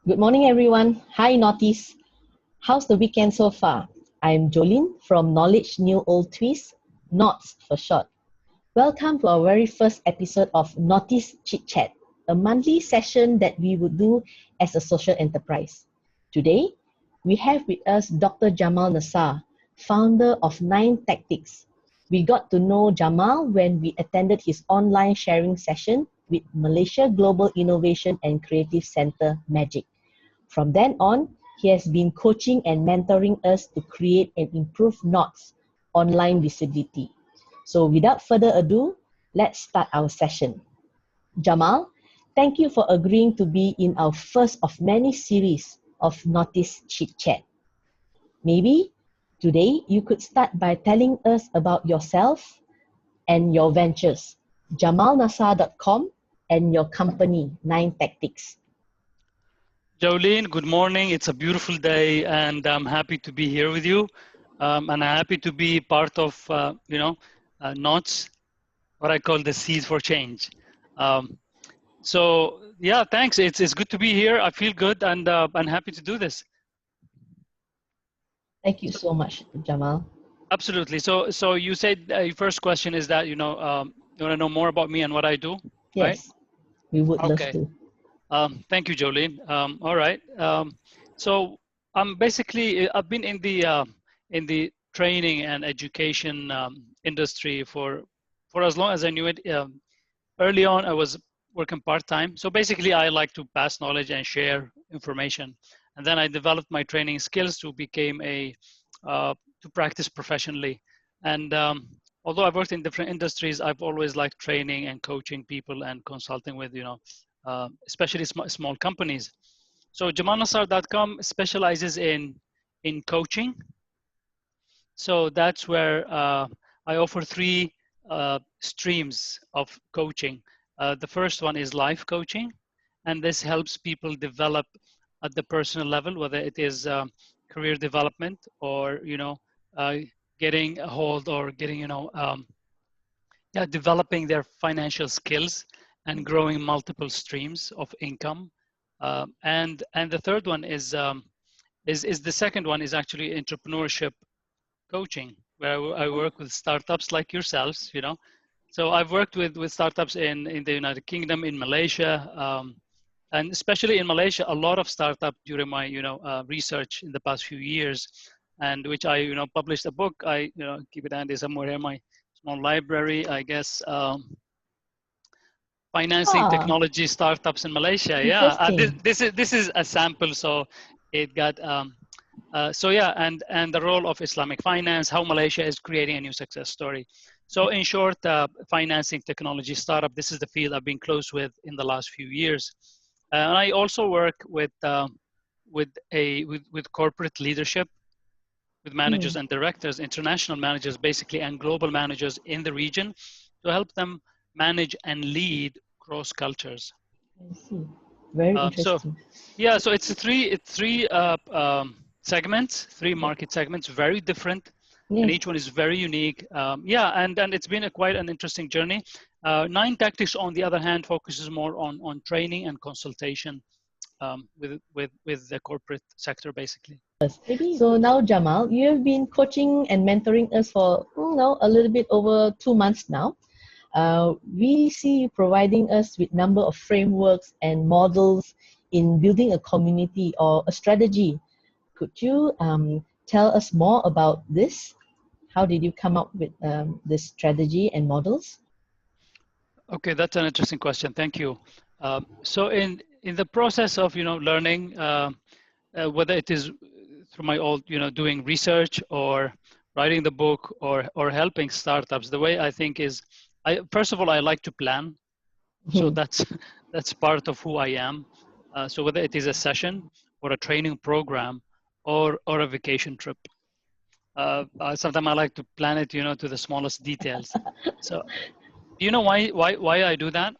Good morning, everyone. Hi, Knotties. How's the weekend so far? I'm Johleen from Knowledge New Old Twist, Knots for short. Welcome to our very first episode of Knotties Chit Chat, a monthly session that we would do as a social enterprise. Today, we have with us Dr. Jamal Nassar, founder of 9Tactics. We got to know Jamal when we attended his online sharing session with Malaysia Global Innovation and Creative Centre, MAGIC. From then on, he has been coaching and mentoring us to create and improve Knots online visibility. So without further ado, let's start our session. Jamal, thank you for agreeing to be in our first of many series of Knotties Chit Chat. Maybe today you could start by telling us about yourself and your ventures, jamalnassar.com and your company, 9Tactics. Johleen, good morning. It's a beautiful day, and I'm happy to be here with you. And I'm happy to be part of, Knots, what I call the Seed for Change. So yeah, thanks. It's good to be here. I feel good, and I'm happy to do this. Thank you so much, Jamal. Absolutely. So you said your first question is that you want to know more about me and what I do, right? Yes, we would love Okay. to. Thank you, Johleen. All right. So I'm basically I've been in the training and education industry for as long as I knew it. Early on, I was working part-time. So basically, I like to pass knowledge and share information. And then I developed my training skills to become to practice professionally. And although I've worked in different industries, I've always liked training and coaching people and consulting with especially small companies. So jamalnassar.com specializes in coaching. So that's where I offer three streams of coaching. The first one is life coaching, and this helps people develop at the personal level, whether it is career development or getting a hold or getting developing their financial skills and growing multiple streams of income. And the third one is the second one is actually entrepreneurship coaching, where I work with startups like yourselves. So I've worked with startups in the United Kingdom, in Malaysia, and especially in Malaysia, a lot of startup during my research in the past few years, and which I published a book. I keep it handy somewhere in my small library, I guess. Financing technology startups in Malaysia. Yeah, this is a sample, so it got and the role of Islamic finance, how Malaysia is creating a new success story. So in short, financing technology startup, this is the field I've been close with in the last few years. And I also work with corporate leadership, with managers and directors, international managers basically, and global managers in the region to help them manage and lead cross cultures. I see. Very interesting. So it's three segments, three market segments, very different, and each one is very unique. And it's been quite an interesting journey. 9Tactics, on the other hand, focuses more on training and consultation with the corporate sector, basically. So now, Jamal, you have been coaching and mentoring us for a little bit over 2 months now. We see you providing us with number of frameworks and models in building a community or a strategy. Could you tell us more about this? How did you come up with this strategy and models? Okay, that's an interesting question. Thank you. So in the process of learning, whether it is through my old doing research or writing the book or helping startups, the way I think is, first of all, I like to plan. So that's part of who I am. So whether it is a session or a training program or a vacation trip, sometimes I like to plan it, to the smallest details. So do you know why I do that?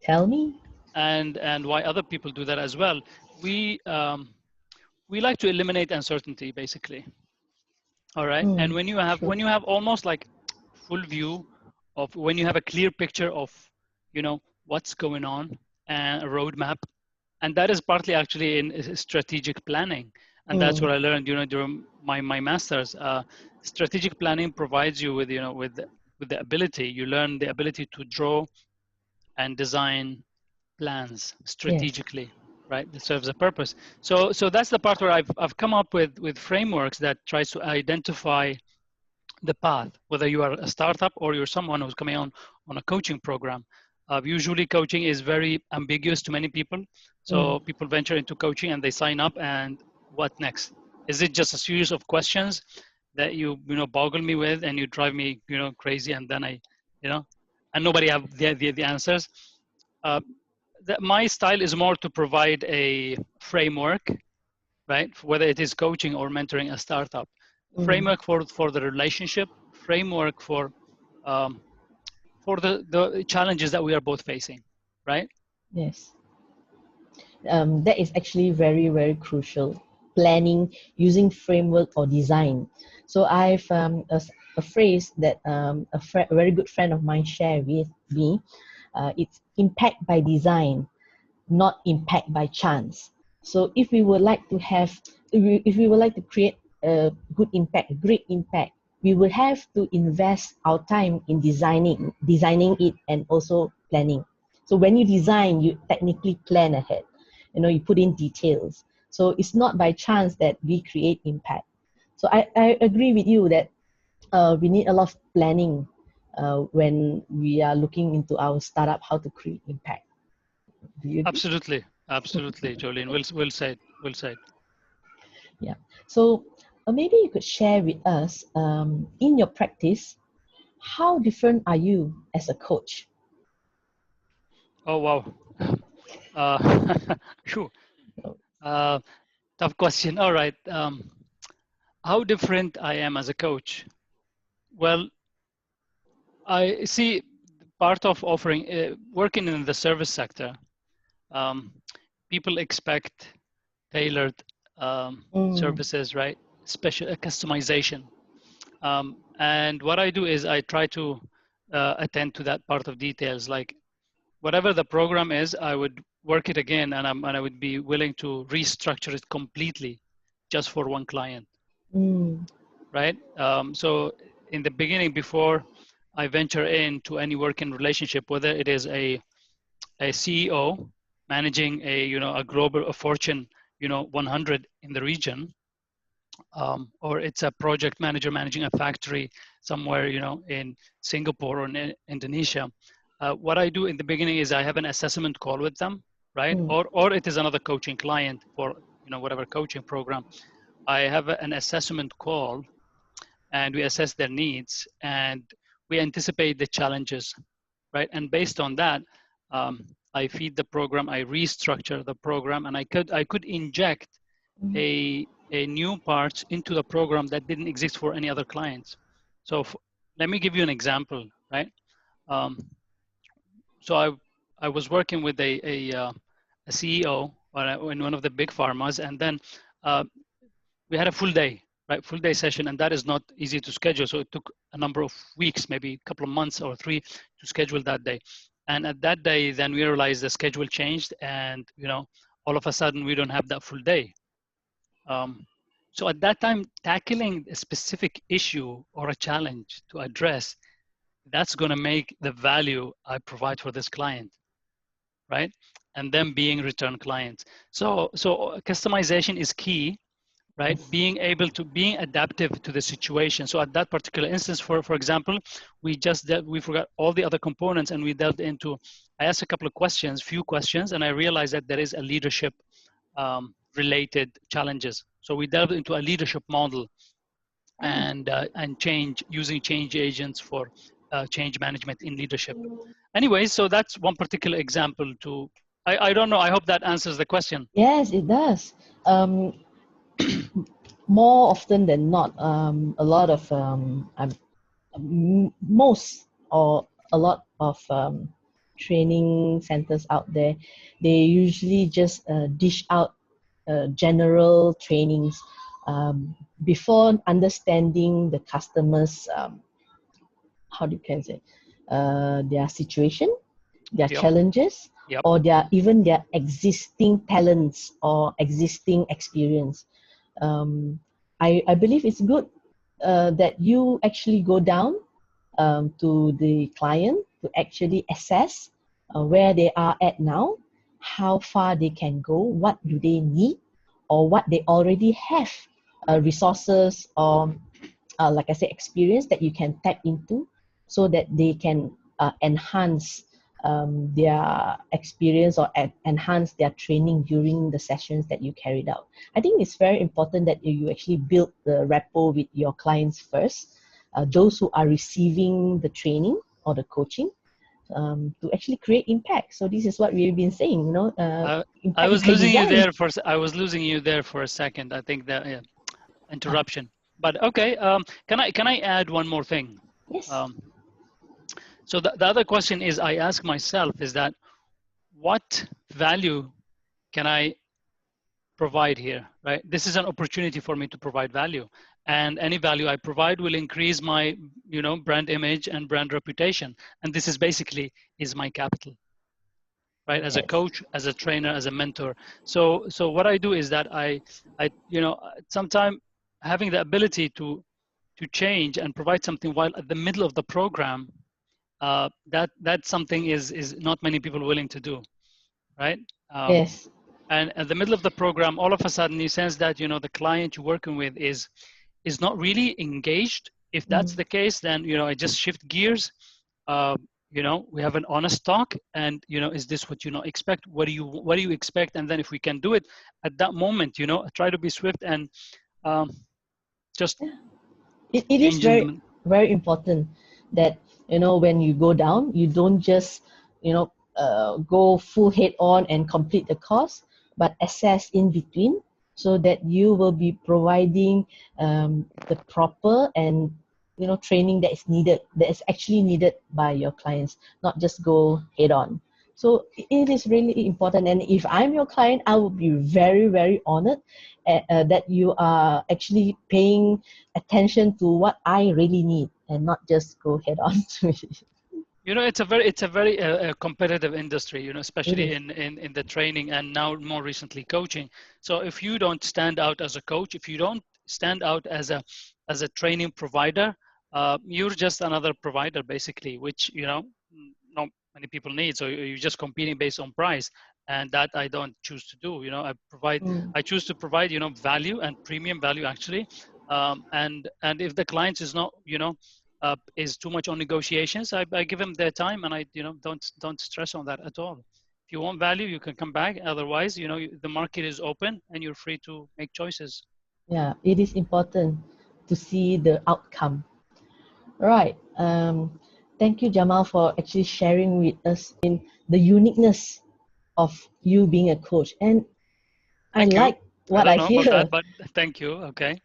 Tell me. And why other people do that as well? We like to eliminate uncertainty, basically. All right. And when you have almost like full view of, when you have a clear picture of what's going on and a roadmap, and that is partly actually in strategic planning, and that's what I learned, during my masters. Strategic planning provides you with, with the ability. You learn the ability to draw and design plans Yes. strategically, right? That serves a purpose. So that's the part where I've come up with frameworks that tries to identify the path, whether you are a startup or you're someone who's coming on a coaching program. Usually coaching is very ambiguous to many people. So people venture into coaching and they sign up, and what next? Is it just a series of questions that boggle me with, and you drive me, crazy, and then and nobody have the answers. Uh, my style is more to provide a framework, right? Whether it is coaching or mentoring a startup, framework for the relationship, framework um, for the challenges that we are both facing, right? Yes. That is actually very, very crucial. Planning using framework or design. So I've a phrase that a very good friend of mine shared with me. It's impact by design, not impact by chance. So if we would like to have, if we would like to create a good impact, a great impact, we will have to invest our time in designing it, and also planning. So when you design, you technically plan ahead. You put in details. So it's not by chance that we create impact. So I agree with you that we need a lot of planning when we are looking into our startup, how to create impact. Do you agree? Absolutely, Jolene. Will said. Will said. Yeah. So maybe you could share with us, in your practice, how different are you as a coach? Oh wow. Uh, phew. uh, Tough question. All right. How different I am as a coach? Well, I see part of offering working in the service sector. Um, People expect tailored Mm, services, right? Special customization. And what I do is I try to attend to that part of details. Like whatever the program is, I would work it again, and I would be willing to restructure it completely, just for one client, mm, right? So in the beginning, before I venture into any working relationship, whether it is a CEO managing a global, a Fortune 100 in the region, or it's a project manager managing a factory somewhere in Singapore or in Indonesia. What I do in the beginning is I have an assessment call with them, right? mm, Or it is another coaching client for whatever coaching program. I have an assessment call, and we assess their needs, and we anticipate the challenges, right? And based on that, I feed the program, I restructure the program, and I could inject mm, a new parts into the program that didn't exist for any other clients. So let me give you an example, right? Um, so I was working with a CEO in one of the big pharmas, and then uh, we had a full day, right? Full day session, and that is not easy to schedule. So it took a number of weeks, maybe a couple of months or 3, to schedule that day. And at that day, then we realized the schedule changed, and all of a sudden we don't have that full day. Um, so at that time, tackling a specific issue or a challenge to address, that's going to make the value I provide for this client, right? And them being return clients. So customization is key, right? yes. Being adaptive to the situation. So at that particular instance, for example, we forgot all the other components, and we delved into, I asked a couple of questions, few questions, and I realized that there is a leadership related challenges. So we delved into a leadership model, and using change agents for change management in leadership. Anyways, so that's one particular example. I don't know. I hope that answers the question. Yes, it does. More often than not, a lot of most or a lot of training centers out there, they usually just dish out general trainings before understanding the customers, how do you can say, their situation, their Yep. challenges, Yep. or even their existing talents or existing experience. I believe it's good that you actually go down to the client to actually assess where they are at now, how far they can go, what do they need, or what they already have, resources or like I said, experience that you can tap into so that they can enhance their experience or enhance their training during the sessions that you carried out. I think it's very important that you actually build the rapport with your clients first, those who are receiving the training or the coaching, to actually create impact. So this is what we've been saying, you know, I impact was by losing you design. there for a second. I think that interruption. But okay, can I add one more thing? Yes. Um, so the other question is I ask myself is that what value can I provide here, right? This is an opportunity for me to provide value, and any value I provide will increase my, brand image and brand reputation. And this is basically is my capital, right? As a Yes. coach, as a trainer, as a mentor. So what I do is that I sometimes having the ability to change and provide something while at the middle of the program, that's something is not many people willing to do, right? Yes. And at the middle of the program, all of a sudden you sense that the client you're working with is not really engaged. If that's Mm. the case, then I just shift gears. uh, we have an honest talk, and is this what expect? What do you expect? And then if we can do it at that moment, try to be swift and just Yeah. It is changing very, them. very important that, you know, when you go down, you don't just, you know, go full head on and complete the course, but assess in between so that you will be providing the proper and, you know, training that is needed, that is actually needed by your clients, not just go head on. So it is really important. And if I'm your client, I will be very, very honored that you are actually paying attention to what I really need and not just go head on to it. It's a very competitive industry, It especially is. in the training and now more recently coaching. So if you don't stand out as a coach, if you don't stand out as a training provider, you're just another provider basically, which not many people need. So you're just competing based on price, and that I don't choose to do. Mm. I choose to provide value and premium value actually, and if the client is not is too much on negotiations, I give them their time, and I don't stress on that at all. If you want value, you can come back. Otherwise, the market is open and you're free to make choices. Yeah, it is important to see the outcome. Right. Thank you, Jamal, for actually sharing with us in the uniqueness of you being a coach. And I Thank you. like I what don't I know about that, hear. but thank you. Okay.